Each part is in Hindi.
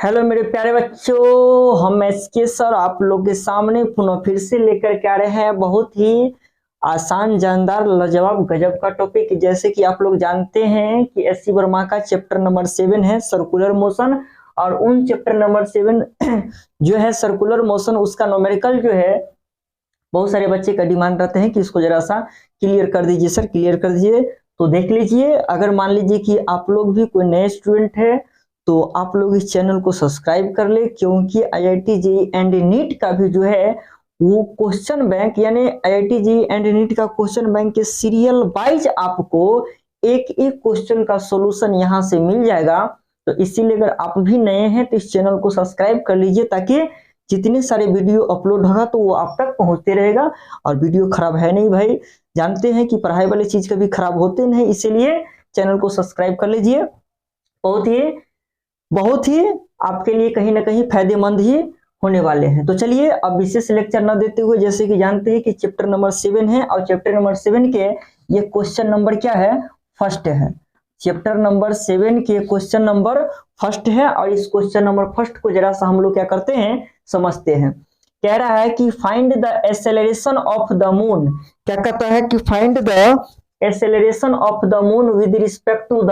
हेलो मेरे प्यारे बच्चों, हम एसके सर आप लोग के सामने पुनः फिर से लेकर के आ रहे हैं बहुत ही आसान जानदार लाजवाब गजब का टॉपिक। जैसे कि आप लोग जानते हैं कि एससी वर्मा का चैप्टर नंबर 7 है सर्कुलर मोशन, और उन चैप्टर नंबर 7 जो है सर्कुलर मोशन, उसका न्यूमेरिकल जो है बहुत सारे बच्चे का डिमांड रहते हैं कि इसको जरा सा क्लियर कर दीजिए सर, क्लियर कर दीजिए। तो देख लीजिए, अगर मान लीजिए कि आप लोग भी कोई नए स्टूडेंट है तो आप लोग इस चैनल को सब्सक्राइब कर ले, क्योंकि आईआईटी जेईई एंड नीट का भी जो है वो क्वेश्चन बैंक, यानी आईआईटी जेईई एंड नीट का क्वेश्चन बैंक के सीरियल वाइज आपको एक एक क्वेश्चन का सॉल्यूशन यहाँ से मिल जाएगा। तो इसीलिए अगर आप भी नए हैं तो इस चैनल को सब्सक्राइब कर लीजिए, ताकि जितने सारे वीडियो अपलोड होगा तो वो आप तक पहुंचते रहेगा। और वीडियो खराब है नहीं भाई, जानते हैं कि पढ़ाई वाली चीज कभी खराब होते नहीं, इसीलिए चैनल को सब्सक्राइब कर लीजिए। बहुत ही आपके लिए कहीं ना कहीं फायदेमंद ही होने वाले हैं। तो चलिए अब विशेष लेक्चर न देते हुए, जैसे कि जानते हैं कि चैप्टर नंबर 7 है, और चैप्टर नंबर 7 के ये क्वेश्चन नंबर क्या है, फर्स्ट है। चैप्टर नंबर 7 के क्वेश्चन नंबर फर्स्ट है, और इस क्वेश्चन नंबर फर्स्ट को जरा सा हम लोग क्या करते हैं, समझते हैं। कह रहा है कि find the acceleration of the moon. क्या कहता है कि find the acceleration of the moon with respect to the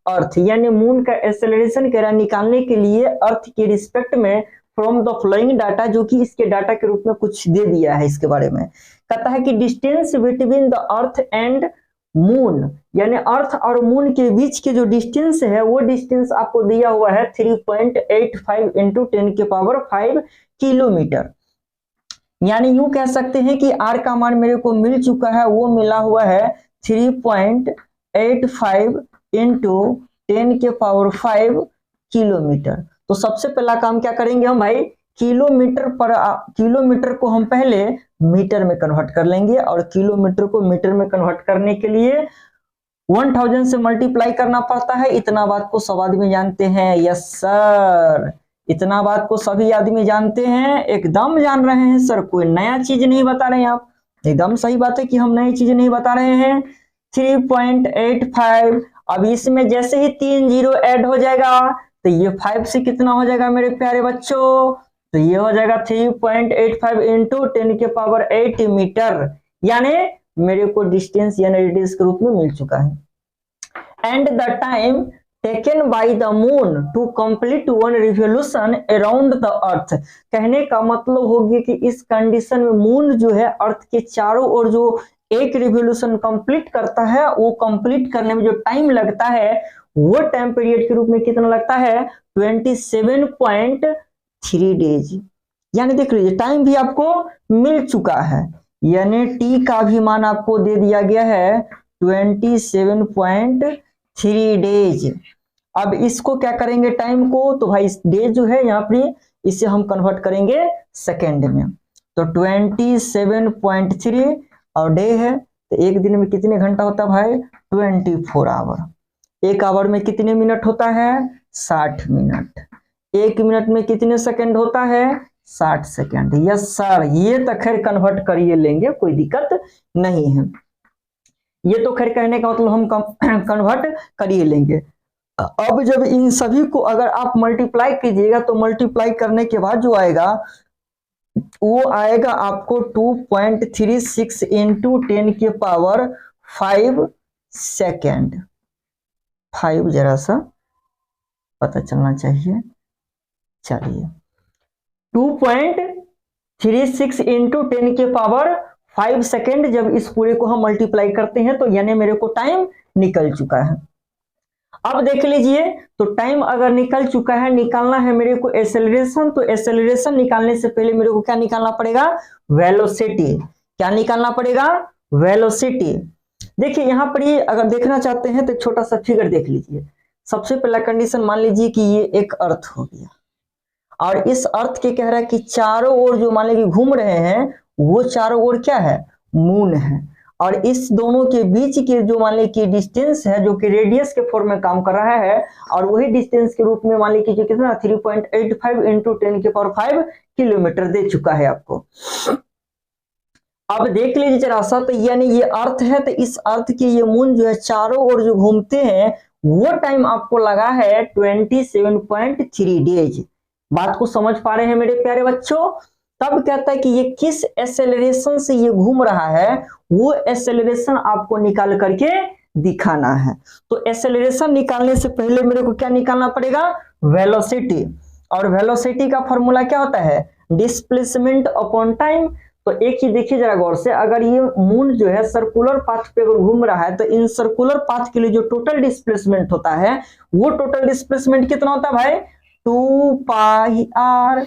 earth, यानी मून का एक्सेलरेशन कह रहा है निकालने के लिए अर्थ के रिस्पेक्ट में फ्रॉम द फ्लोइंग डाटा, जो कि इसके डाटा के रूप में कुछ दे दिया है इसके बारे में। कहता है कि distance between the earth and moon, यानी अर्थ और मून के बीच के जो डिस्टेंस है वो डिस्टेंस आपको दिया हुआ है 3.85 इंटू 10⁵ किलोमीटर। यानी यूं कह सकते हैं कि आर का मान मेरे को मिल चुका है, वो मिला हुआ है 3.85 इंटू 10⁵ किलोमीटर। तो सबसे पहला काम क्या करेंगे हम भाई, किलोमीटर को हम पहले मीटर में कन्वर्ट कर लेंगे, और किलोमीटर को मीटर में कन्वर्ट करने के लिए 1000 से मल्टीप्लाई करना पड़ता है। इतना बात को सब आदमी जानते हैं, यस सर, इतना बात को सभी आदमी जानते हैं, एकदम जान रहे हैं सर, कोई नया चीज नहीं बता रहे हैं आप। एकदम सही बात है कि हम नई चीज नहीं बता रहे हैं। 3.85, अब इसमें जैसे ही 3 जीरो ऐड हो जाएगा तो ये 5 से कितना हो जाएगा मेरे प्यारे बच्चों, तो ये हो जाएगा 3.85 इंटू 10⁸ मीटर, यानी मेरे को डिस्टेंस यानी रेडियस के रूप में मिल चुका है। And the time taken by the moon to complete 1 revolution around the earth. कहने का मतलब हो गया कि इस कंडीशन में मून जो है अर्थ के चारों ओर जो एक रिवोल्यूशन कंप्लीट करता है, वो कंप्लीट करने में जो टाइम लगता है वो टाइम पीरियड के रूप में कितना लगता है, 27.3 डेज। यानी देख लीजिए टाइम भी आपको मिल चुका है, यानी टी का भी मान आपको दे दिया गया है 27.3 डेज। अब इसको क्या करेंगे टाइम को, तो भाई डेज जो है यहाँ पर इसे हम कन्वर्ट करेंगे सेकेंड में। तो 27.3 और डे है, तो एक दिन में कितने घंटा होता है भाई, 24 आवर। एक आवर में कितने मिनट होता है, 60 मिनट। एक मिनट में कितने सेकंड होता है, 60 सेकंड। यस सर, ये तो खैर कन्वर्ट करिए लेंगे, कोई दिक्कत नहीं है, ये तो खैर कहने का मतलब हम कन्वर्ट करिए लेंगे। अब जब इन सभी को अगर आप मल्टीप्लाई कीजिएगा तो मल्टीप्लाई करने के बाद जो आएगा वो आएगा आपको 2.36 इंटू 10⁵ सेकेंड। 5 जरा सा पता चलना चाहिए, चलिए 2.36 इंटू 10⁵ सेकेंड। जब इस पूरे को हम मल्टीप्लाई करते हैं तो यानी मेरे को टाइम निकल चुका है। अब देख लीजिए, तो टाइम अगर निकल चुका है, निकालना है मेरे को एक्सेलरेशन, तो एक्सेलरेशन निकालने से पहले मेरे को क्या निकालना पड़ेगा, वेलोसिटी। क्या निकालना पड़ेगा, वेलोसिटी। देखिए यहाँ पर ये अगर देखना चाहते हैं तो एक छोटा सा फिगर देख लीजिए। सबसे पहला कंडीशन मान लीजिए कि ये एक अर्थ हो गया, और इस अर्थ के कह रहा है कि चारों ओर जो मान लीजिए घूम रहे हैं वो चारों ओर क्या है, मून है। और इस दोनों के बीच के जो मान लीजिए डिस्टेंस है जो कि रेडियस के फॉर्म में काम कर रहा है, और वही डिस्टेंस के रूप में मान लीजिए कितना 3.85 इंटू 10⁵ किलोमीटर दे चुका है आपको। अब देख लीजिए जरा सा, तो यानी ये अर्थ है, तो इस अर्थ की ये मून जो है चारों ओर जो घूमते हैं वो टाइम आपको लगा है 27.3 डेज। बात को समझ पा रहे हैं मेरे प्यारे बच्चों? तब कहता है कि ये किस एक्सेलरेशन से ये घूम रहा है, वो एक्सेलरेशन आपको निकाल करके दिखाना है। तो एक्सेलरेशन निकालने से पहले मेरे को क्या निकालना पड़ेगा? वेलोसिटी। और वेलोसिटी का फॉर्मूला क्या होता है? Displacement upon time. तो एक चीज देखिए जरा गौर से, अगर ये मून जो है सर्कुलर पाथ पे अगर घूम रहा है तो इन सर्कुलर पाथ के लिए जो टोटल डिस्प्लेसमेंट होता है, वो टोटल डिस्प्लेसमेंट कितना होता है भाई? 2πr,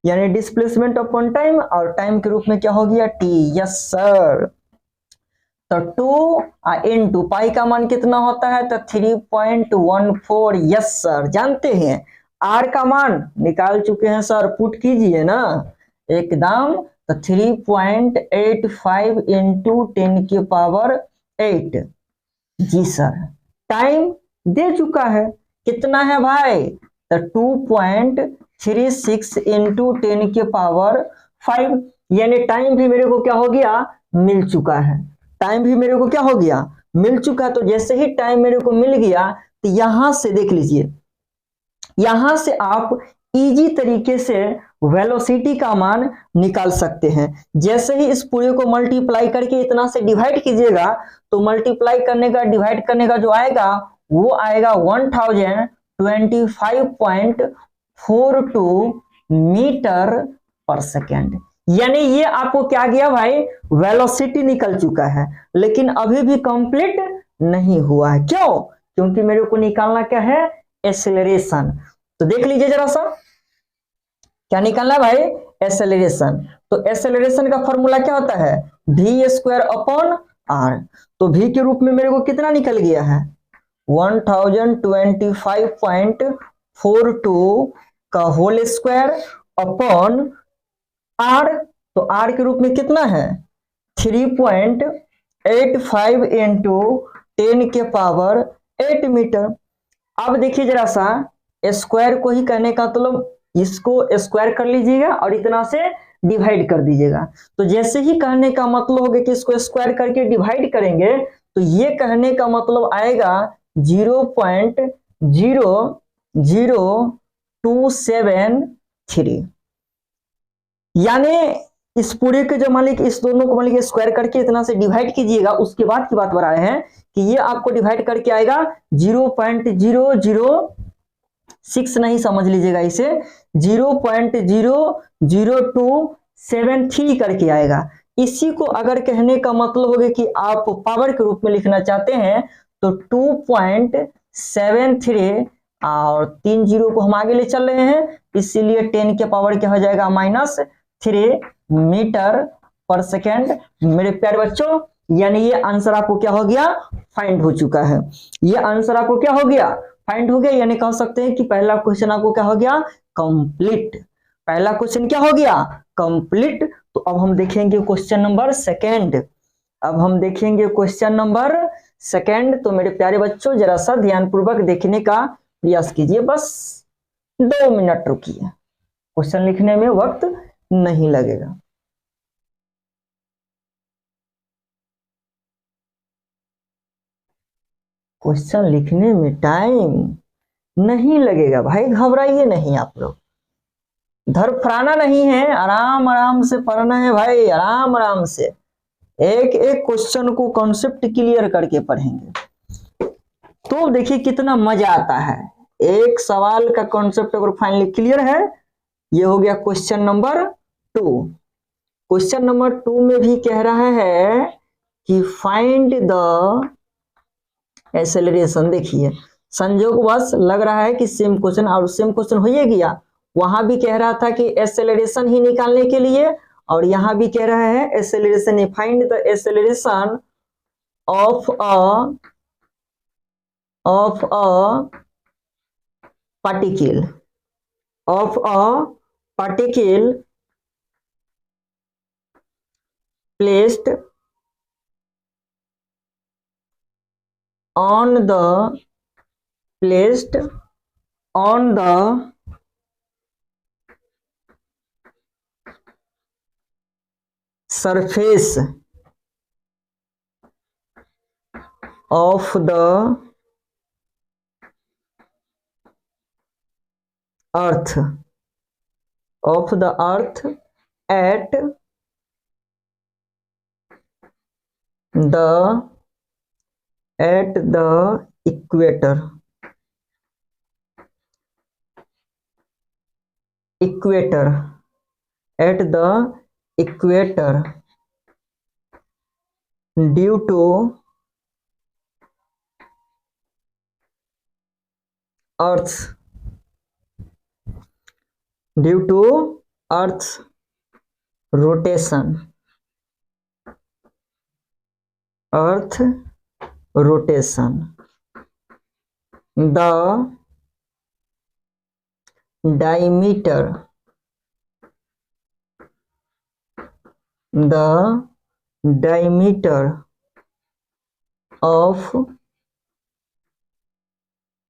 यानी डिस्प्लेसमेंट अपॉन टाइम, और टाइम के रूप में क्या हो गया? t। Yes sir. तो 2 into पाई का मान कितना होता है? तो 3.14। Yes sir. जानते हैं r का मान निकाल चुके हैं सर, पुट कीजिए ना एकदम। तो 3.85 into 10 की पावर 8। जी सर। टाइम दे चुका है, कितना है भाई? तो 2.36 into 10 की पावर 5, यानी टाइम भी मेरे को क्या हो गया? मिल चुका है। टाइम भी मेरे को क्या हो गया? मिल चुका। तो जैसे ही टाइम मेरे को मिल गया, तो यहां से देख लीजिए, यहां से आप इजी तरीके से वेलोसिटी का मान निकाल सकते हैं। जैसे ही इस पूरे को मल्टीप्लाई करके इतना से डिवाइड कीजिएगा, तो मल्टीप्लाई करने का डिवाइड करने का जो आएगा वो आएगा 1025.42 मीटर पर सेकेंड। यानी ये आपको क्या गया भाई? वेलोसिटी निकल चुका है। लेकिन अभी भी कंप्लीट नहीं हुआ है। क्यों? क्योंकि मेरे को निकालना क्या है? एक्सेलरेशन। तो देख लीजिए जरा सा, क्या निकालना है भाई? एक्सेलरेशन। तो एक्सेलरेशन का फॉर्मूला क्या होता है? v square upon r। तो v के रूप में मेरे को कितना निकल गया है? 1025.42 का होल स्क्वायर अपॉन r। तो r के रूप में कितना है? 3.85 इंटू 10 के पावर 8 मीटर। अब देखिए जरा सा, स्क्वायर को ही कहने का मतलब इसको स्क्वायर कर लीजिएगा और इतना से डिवाइड कर दीजिएगा। तो जैसे ही कहने का मतलब होगा कि इसको स्क्वायर करके डिवाइड करेंगे, तो ये कहने का मतलब आएगा 0.00273। यानी इस पूरे के जो मालिक, इस दोनों को मालिक स्क्वायर करके इतना से डिवाइड कीजिएगा, उसके बाद की बात बता रहे हैं कि ये आपको डिवाइड करके आएगा 0.006, नहीं समझ लीजिएगा इसे, 0.00273 करके आएगा। इसी को अगर कहने का मतलब होगा कि आप पावर के रूप में लिखना चाहते हैं, तो 2.73 और 3 जीरो को हम आगे ले चल रहे हैं, इसीलिए 10 के पावर क्या हो जाएगा? -3 मीटर पर सेकेंड। मेरे प्यारे बच्चों, यानी ये आंसर आपको क्या हो गया? फाइंड हो चुका है। ये आंसर आपको क्या हो गया? फाइंड हो गया। यानी कह सकते हैं कि पहला क्वेश्चन आपको क्या हो गया? कंप्लीट। पहला क्वेश्चन क्या हो गया? कंप्लीट। तो अब हम देखेंगे क्वेश्चन नंबर सेकेंड। अब हम देखेंगे क्वेश्चन नंबर सेकेंड। तो मेरे प्यारे बच्चों, जरा सा ध्यानपूर्वक देखने का प्रयास कीजिए, बस 2 मिनट रुकिए, क्वेश्चन लिखने में वक्त नहीं लगेगा। क्वेश्चन लिखने में टाइम नहीं लगेगा भाई, घबराइए नहीं आप लोग, धड़फड़ाना नहीं है, आराम आराम से पढ़ना है भाई, आराम आराम से एक एक क्वेश्चन को कॉन्सेप्ट क्लियर करके पढ़ेंगे तो देखिए कितना मजा आता है। एक सवाल का कॉन्सेप्ट अगर फाइनली क्लियर है, ये हो गया क्वेश्चन नंबर 2। क्वेश्चन नंबर 2 में भी कह रहा है कि फाइंड द एक्सेलरेशन। देखिए संजोगवश लग रहा है कि सेम क्वेश्चन और सेम क्वेश्चन हो ही गया। वहां भी कह रहा था कि एक्सेलरेशन ही निकालने के लिए, और यहां भी कह रहा है acceleration. Find the acceleration of a particle placed on the surface of the earth of the earth at the equator at the equator due to earth's rotation the diameter of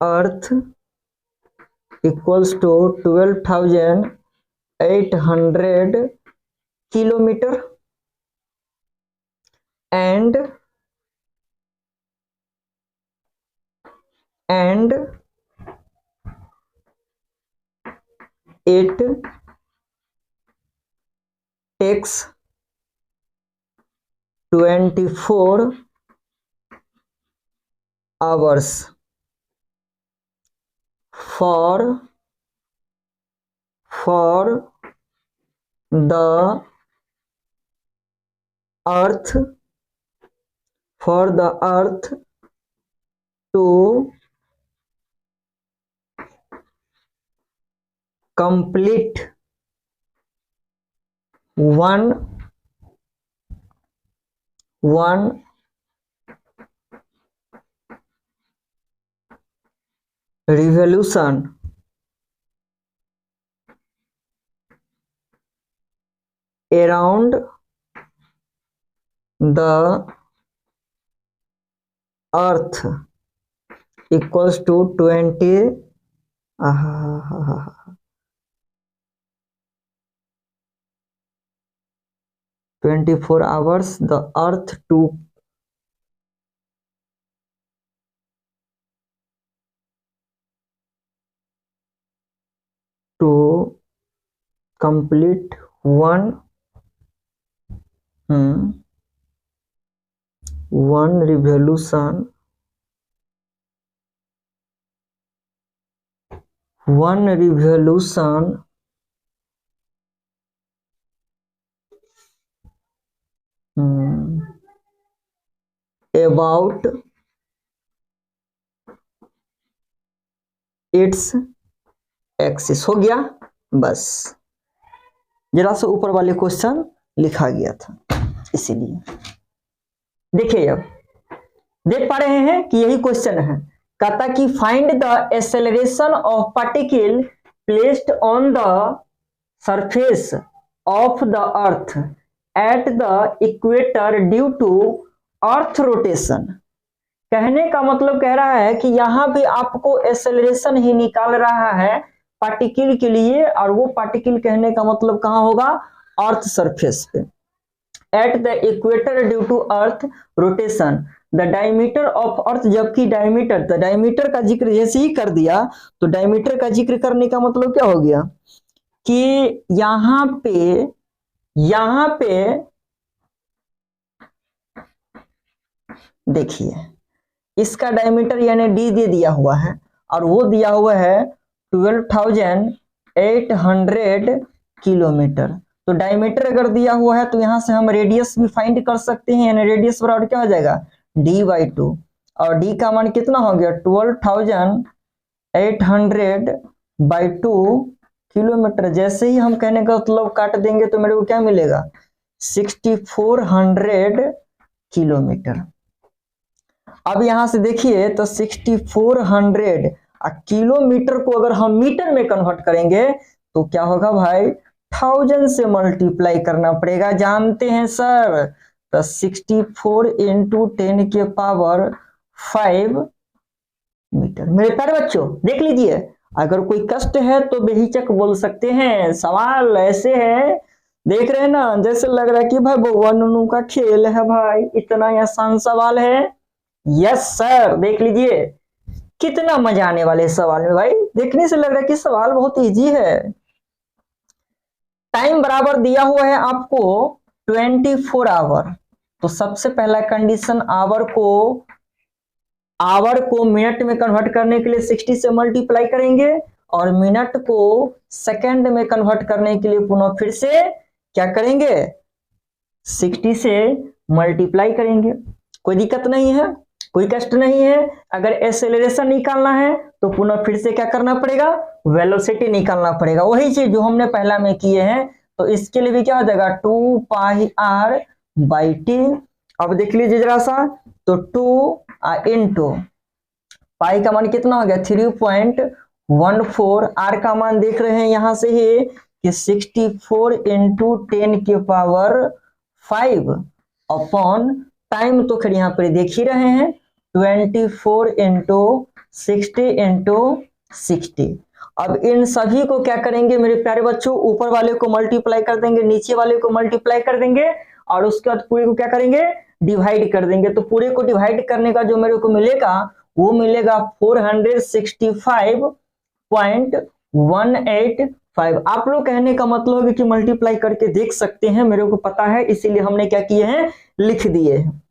earth equals to 12,800 kilometer and it takes 24 hours for the earth to complete one revolution around the earth equals to 24 hours the earth to complete one revolution about its axis. हो गया, बस जरा सा ऊपर वाले क्वेश्चन लिखा गया था इसीलिए। देखिए अब देख पा रहे हैं कि यही क्वेश्चन है, कहता कि find the acceleration of particle placed on the surface of the earth at the equator due to earth rotation. कहने का मतलब कह रहा है कि यहां पे आपको एक्सेलरेशन ही निकाल रहा है पार्टिकल के लिए, और वो पार्टिकल कहने का मतलब कहां होगा, अर्थ सरफेस पे। At the equator due to earth rotation the diameter of earth, जबकि डायमीटर का जिक्र जैसे ही कर दिया तो डायमीटर का जिक्र करने का मतलब क्या हो गया कि यहां पे देखिए इसका डायमीटर यानी डी दे दिया हुआ है और वो दिया हुआ है 12,800 किलोमीटर। तो डायमीटर अगर दिया हुआ है तो यहां से हम रेडियस भी फाइंड कर सकते हैं, यानी रेडियस बराबर क्या हो जाएगा d/2, और d का मान कितना हो गया 12,800/2 किलोमीटर। जैसे ही हम कहने का मतलब काट देंगे तो मेरे को क्या मिलेगा 6400 किलोमीटर। अब यहां से देखिए तो 6400 किलोमीटर को अगर हम मीटर में कन्वर्ट करेंगे तो क्या होगा भाई 1000 से मल्टीप्लाई करना पड़ेगा, जानते हैं सर। तो 64 × 10⁵ मीटर। मेरे प्यारे बच्चों देख लीजिए, अगर कोई कष्ट है तो बेहिचक बोल सकते हैं। सवाल ऐसे है, देख रहे हैं ना, जैसे लग रहा है कि भाई वन का खेल है भाई, इतना आसान सवाल है। यस सर, देख लीजिए कितना मजा आने वाले सवाल में भाई, देखने से लग रहा है कि सवाल बहुत इजी है। टाइम बराबर दिया हुआ है आपको 24 आवर। तो सबसे पहला कंडीशन, आवर को मिनट में कन्वर्ट करने के लिए 60 से मल्टीप्लाई करेंगे और मिनट को सेकंड में कन्वर्ट करने के लिए पुनः फिर से क्या करेंगे, 60 से मल्टीप्लाई करेंगे। कोई दिक्कत नहीं है, कोई कष्ट नहीं है। अगर एक्सेलरेशन निकालना है तो पुनः फिर से क्या करना पड़ेगा, वेलोसिटी निकालना पड़ेगा, वही चीज जो हमने पहला में किए हैं। तो इसके लिए भी क्या हो जाएगा 2 पाई आर बाई टी। अब देख लीजिए जरा सा, तो 2 इंटू पाई का मान कितना हो गया 3.14, आर का मान देख रहे हैं यहां से ही कि 64 इंटू 10 के पावर 5 अपॉन टाइम तो खैर यहाँ पर देख ही रहे हैं 24 इंटू 60 इंटू 60। अब इन सभी को क्या करेंगे मेरे प्यारे बच्चों, ऊपर वाले को मल्टीप्लाई कर देंगे, नीचे वाले को मल्टीप्लाई कर देंगे और उसके बाद पूरे को क्या करेंगे, डिवाइड कर देंगे। तो पूरे को डिवाइड करने का जो मेरे को मिलेगा वो मिलेगा 465.185। आप लोग कहने का मतलब है कि मल्टीप्लाई करके देख सकते हैं, मेरे को पता है, इसीलिए हमने क्या किए हैं, लिख दिए हैं।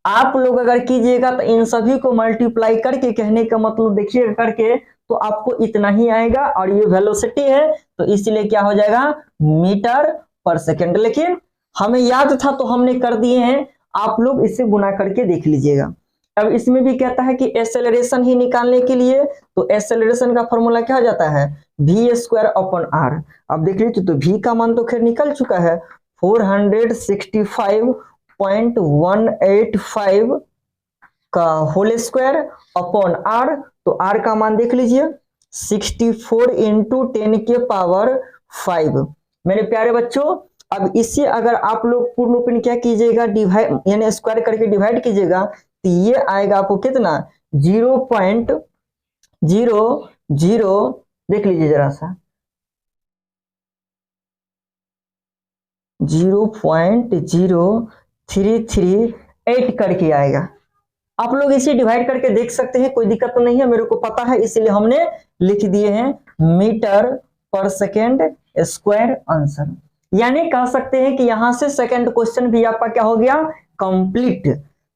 आप लोग अगर कीजिएगा तो इन सभी को मल्टीप्लाई करके, कहने का मतलब देखिएगा करके, तो आपको इतना ही आएगा और ये वेलोसिटी है तो इसलिए क्या हो जाएगा, मीटर पर सेकंड। लेकिन हमें याद था तो हमने कर दिए हैं, आप लोग इससे गुना करके देख लीजिएगा। अब इसमें भी कहता है कि एक्सेलरेशन ही निकालने के लिए, तो एक्सेलरेशन का फॉर्मूला क्या हो जाता है, v स्क्वायर अपॉन आर। अब देख लीजिए तो v का मान तो खैर निकल चुका है 465.185 का होल स्क्वायर अपॉन आर। तो आर का मान देख लीजिए 64 इंटू 10 के पावर 5। मेरे प्यारे बच्चों, अब इससे अगर आप लोग पूर्ण रूप में क्या कीजिएगा, डिवाइड यानी स्क्वायर करके डिवाइड कीजिएगा तो ये आएगा आपको कितना 0.00, देख लीजिए जरा सा 0.0338 करके आएगा। आप लोग इसे डिवाइड करके देख सकते हैं, कोई दिक्कत तो नहीं है, मेरे को पता है इसीलिए हमने लिख दिए हैं मीटर पर सेकेंड स्क्वायर आंसर। यानी कह सकते हैं कि यहां से सेकंड क्वेश्चन भी आपका क्या हो गया, कंप्लीट।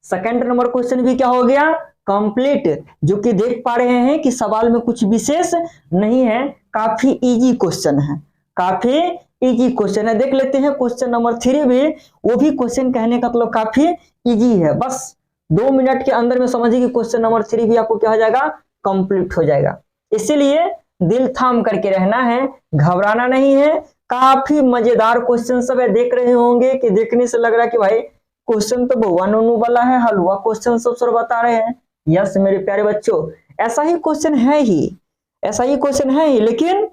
सेकंड नंबर क्वेश्चन भी क्या हो गया, कंप्लीट। जो कि देख पा रहे हैं कि सवाल में कुछ विशेष नहीं है, काफी इजी क्वेश्चन है, काफी इजी क्वेश्चन है। देख लेते हैं क्वेश्चन नंबर 3 भी, वो भी क्वेश्चन कहने का मतलब काफी इजी है। बस 2 मिनट के अंदर में समझिए कि क्वेश्चन नंबर 3 भी आपको क्या हो जाएगा, कंप्लीट हो जाएगा। इसीलिए दिल थाम करके रहना है, घबराना नहीं है। काफी मजेदार क्वेश्चन सब है, देख रहे होंगे कि देखने से लग रहा है कि भाई क्वेश्चन तो भगवान वाला है, हलवा क्वेश्चन सब सर बता रहे हैं। यस मेरे प्यारे बच्चों, ऐसा ही क्वेश्चन है ही, ऐसा ही क्वेश्चन है ही, लेकिन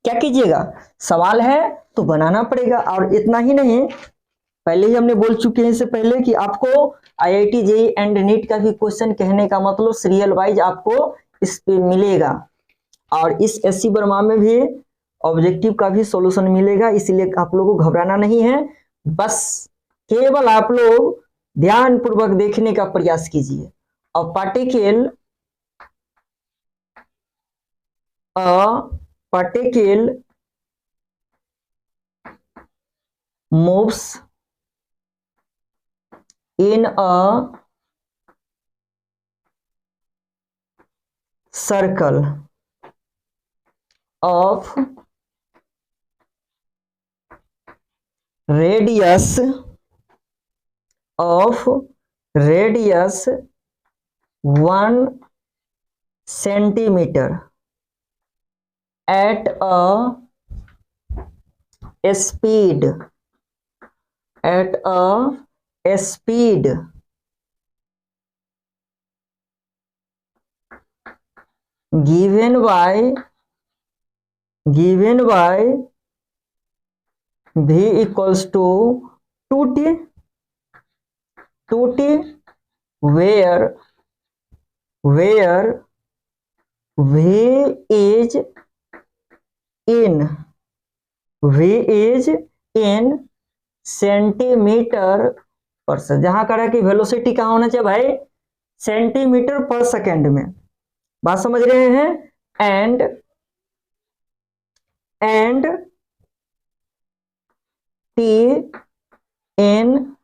क्या कीजिएगा, सवाल है तो बनाना पड़ेगा। और इतना ही नहीं, पहले ही हमने बोल चुके हैं इससे पहले कि आपको आईआईटी जेईई एंड नीट का भी क्वेश्चन, कहने का मतलब सीरियल वाइज आपको इस पे मिलेगा। और इस एससी वर्मा में भी ऑब्जेक्टिव का भी सॉल्यूशन मिलेगा, इसलिए आप लोगों को घबराना नहीं है। बस केवल आप लोग ध्यान पूर्वक देखने का प्रयास कीजिए। और particle moves in a circle of radius 1 centimeter at a speed given by v equals to 2t where v is in centimetre पर से। जहां कह रहा है कि वेलोसिटी कहाँ होना चाहिए भाई, सेंटीमीटर पर सेकेंड में। बात समझ रहे हैं? And T in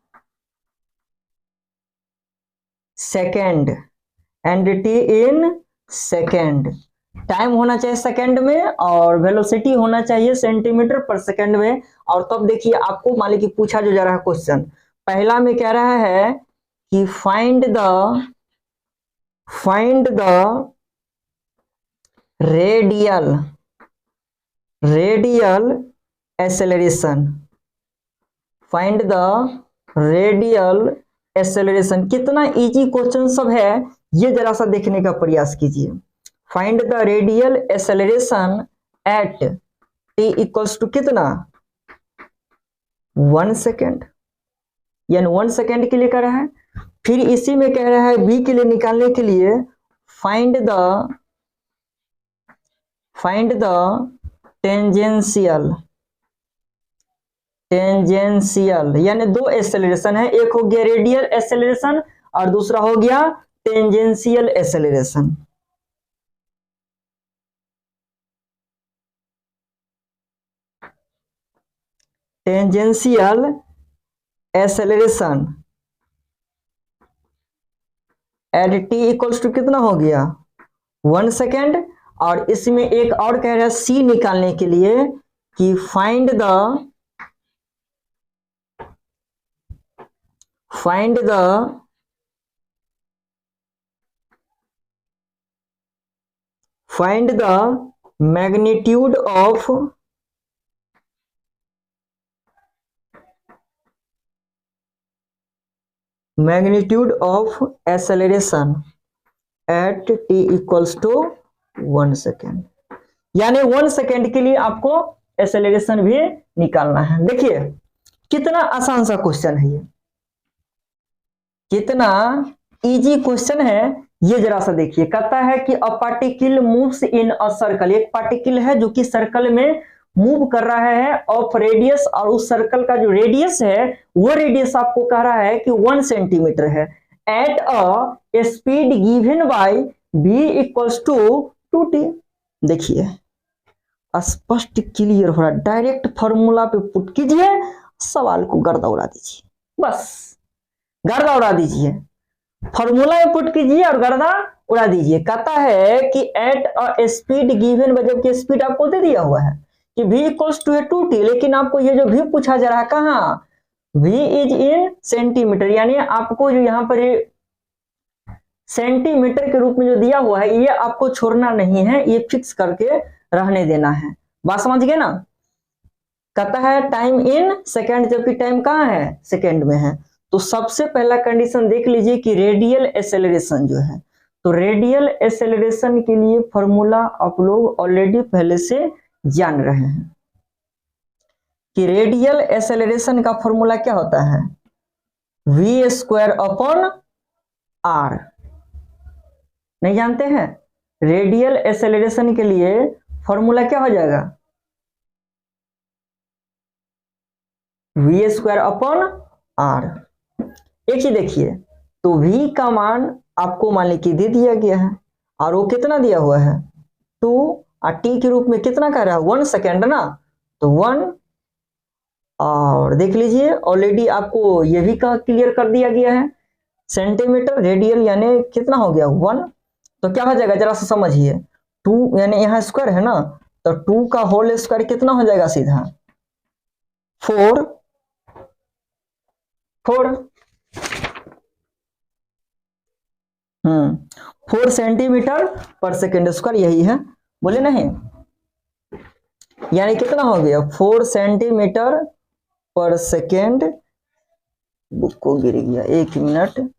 second, and T in second. Time होना चाहिए सेकेंड में और वेलोसिटी होना चाहिए सेंटीमीटर पर सेकेंड में। और तब देखिए आपको मान लीजिए पूछा जो जा रहा है क्वेश्चन, पहला में कह रहा है कि find the radial acceleration, find the radial acceleration. कितना इजी क्वेश्चन सब है ये जरा सा देखने का प्रयास कीजिए। Find the radial acceleration at t equals to कितना 1 सेकेंड, यानी 1 सेकेंड के लिए कह रहा है। फिर इसी में कह रहा है बी के लिए निकालने के लिए फाइंड द टेंजेंशियल, यानी दो एक्सेलरेशन है, एक हो गया रेडियल एक्सेलरेशन और दूसरा हो गया tangential acceleration. Tangential acceleration at t equals to कितना हो गया 1 सेकेंड। और इसमें एक और कह रहा है सी निकालने के लिए कि find the magnitude of acceleration at t equals to 1 second, यानी 1 सेकेंड के लिए आपको एक्सेलरेशन भी निकालना है। देखिए कितना आसान सा क्वेश्चन है ये, कितना इजी क्वेश्चन है ये जरा सा देखिए। कहता है कि a particle moves in a circle, एक पार्टिकल है जो कि सर्कल में मूव कर रहा है ऑफ रेडियस, और उस सर्कल का जो रेडियस है वो रेडियस आपको कह रहा है कि 1 सेंटीमीटर है, at a speed given by v equals to 2t। देखिए स्पष्ट क्लियर हो रहा, डायरेक्ट फॉर्मूला पे पुट कीजिए, सवाल को गर्दा उड़ा दीजिए, बस गर्दा उड़ा दीजिए, फॉर्मूला में पुट कीजिए और गर्दा उड़ा दीजिए। कहता है कि एट अ स्पीड गिवन, जबकि स्पीड आपको दे दिया हुआ है कि v इक्वल्स टू 2t, लेकिन आपको ये जो v पूछा जा रहा है कहाँ, v इज इन सेंटीमीटर, यानी आपको जो यहाँ पर सेंटीमीटर के रूप में जो दिया हुआ है ये आपको छोड़ना नहीं है, ये फिक्स करके रहने देना है। बात समझ गए ना? कहता है टाइम इन सेकेंड, जबकि टाइम कहाँ है सेकेंड में है। तो सबसे पहला कंडीशन देख लीजिए कि रेडियल एक्सेलरेशन जो है, तो रेडियल एक्सेलरेशन के लिए फॉर्मूला आप लोग ऑलरेडी पहले से जान रहे हैं कि रेडियल एक्सेलरेशन का फॉर्मूला क्या होता है, v² अपॉन r। नहीं जानते हैं? रेडियल एक्सेलरेशन के लिए फॉर्मूला क्या हो जाएगा, v² अपॉन r। एक चीज देखिए, तो v का मान आपको मान लीजिए दे दिया गया है और वो कितना दिया हुआ है 2, और t के रूप में कितना कह रहा है 1 सेकेंड ना, तो 1। और देख लीजिए ऑलरेडी आपको ये भी क्लियर कर दिया गया है, सेंटीमीटर रेडियल यानी कितना हो गया 1। तो क्या हो जाएगा जरा सा समझिए, 2 यानी यहाँ स्क्वायर है ना, तो 2 का होल स्क्वायर कितना हो जाएगा सीधा 4 4 सेंटीमीटर पर सेकेंड स्क्वायर, यही है बोले नहीं, यानी कितना हो गया 4 सेंटीमीटर पर सेकेंड। बुक को गिर गया, 1 मिनट।